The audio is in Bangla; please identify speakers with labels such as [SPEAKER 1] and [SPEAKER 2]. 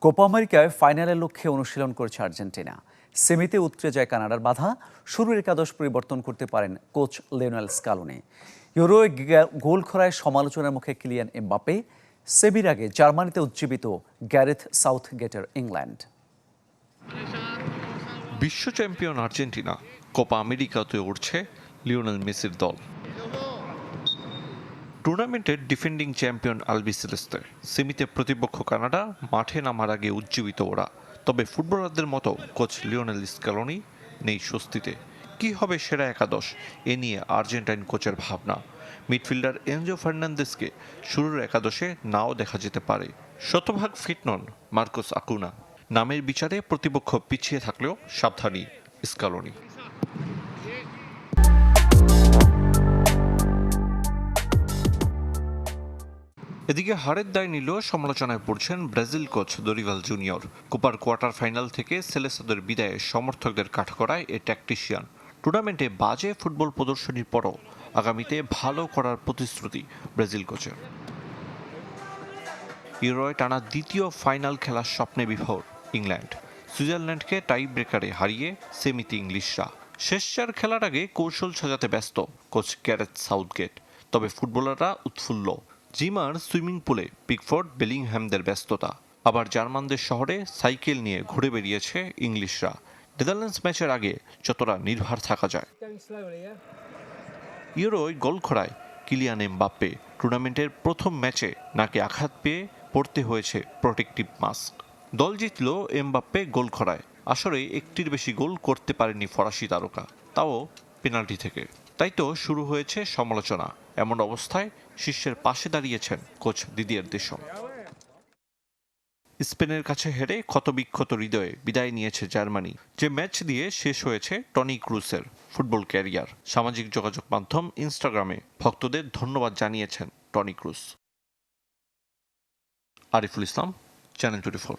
[SPEAKER 1] কোপা আমেরিকায় ফাইনালের লক্ষ্যে অনুশীলন করছে আর্জেন্টিনা। সেমিতে উতরে যায় কানাডার বাধা। শুরুর একাদশ পরিবর্তন করতে পারেন কোচ লিওনেল স্কালোনি। ইউরোয় গোল খরায় সমালোচনার মুখে কিলিয়ান এমবাপ্পে। সেমির আগে জার্মানিতে উজ্জীবিত গ্যারেথ সাউথগেটের ইংল্যান্ড।
[SPEAKER 2] বিশ্ব চ্যাম্পিয়ন আর্জেন্টিনা কোপা আমেরিকাতে উঠছে লিওনেল মেসির দল। টুর্নামেন্টের ডিফেন্ডিং চ্যাম্পিয়ন আলবিসেলেস্তে সেমিতে প্রতিপক্ষ কানাডা, মাঠে নামার আগে উজ্জীবিত ওরা। তবে ফুটবলারদের মতো কোচ লিওনেল স্ক্যালোনি নেই স্বস্তিতে। কি হবে সেরা একাদশ, এ নিয়ে আর্জেন্টাইন কোচের ভাবনা। মিডফিল্ডার এনজো ফার্নান্দেসকে শুরুর একাদশে নাও দেখা যেতে পারে। শতভাগ ফিট নন মার্কোস আকুনা। নামের বিচারে প্রতিপক্ষ পিছিয়ে থাকলেও সাবধানী স্ক্যালোনি। এদিকে হারের দায় নিলেও সমালোচনায় পড়ছেন ব্রাজিল কোচ দরিভাল জুনিয়র। কোপার কোয়ার্টার ফাইনাল থেকে সেলেসাদের বিদায়ে সমর্থকদের কাঠগড়ায় এ ট্যাকটিশিয়ান। টুর্নামেন্টে বাজে ফুটবল প্রদর্শনীর পরও আগামীতে ভালো করার প্রতিশ্রুতি ব্রাজিল কোচের। ইউরোয় টানা দ্বিতীয় ফাইনাল খেলার স্বপ্নে বিভোর ইংল্যান্ড। সুইজারল্যান্ডকে টাই ব্রেকারে হারিয়ে সেমিতে ইংলিশরা। শেষ চার খেলার আগে কৌশল সাজাতে ব্যস্ত কোচ গ্যারেথ সাউথগেট। তবে ফুটবলাররা উৎফুল্ল। জিমার সুইমিং পুলে পিকফোর্ড বেলিংহ্যামদের ব্যস্ততা। আবার জার্মানদের শহরে সাইকেল নিয়ে ঘুরে বেরিয়েছে ইংলিশরা। নেদারল্যান্ডস ম্যাচের আগে যতটা নির্ভর থাকা যায়। ইউরোয় গোল খরায় কিলিয়ান এমবাপ্পে। টুর্নামেন্টের প্রথম ম্যাচে নাকে আঘাত পেয়ে পড়তে হয়েছে প্রোটেক্টিভ মাস্ক। দল জিতল এমবাপ্পে গোল খরায়। আসরে একটির বেশি গোল করতে পারেনি ফরাসি তারকা, তাও পেনাল্টি থেকে। তাই তো শুরু হয়েছে সমালোচনা। এমন অবস্থায় শিষ্যের পাশে দাঁড়িয়েছেন কোচ দিদিয়ের দেশম। স্পেনের কাছে হেরে ক্ষতবিক্ষত হৃদয়ে বিদায় নিয়েছে জার্মানি, যে ম্যাচ দিয়ে শেষ হয়েছে টনি ক্রুসের ফুটবল ক্যারিয়ার। সামাজিক যোগাযোগ মাধ্যম ইনস্টাগ্রামে ভক্তদের ধন্যবাদ জানিয়েছেন Toni Kroos. Ariful Islam, channel 24।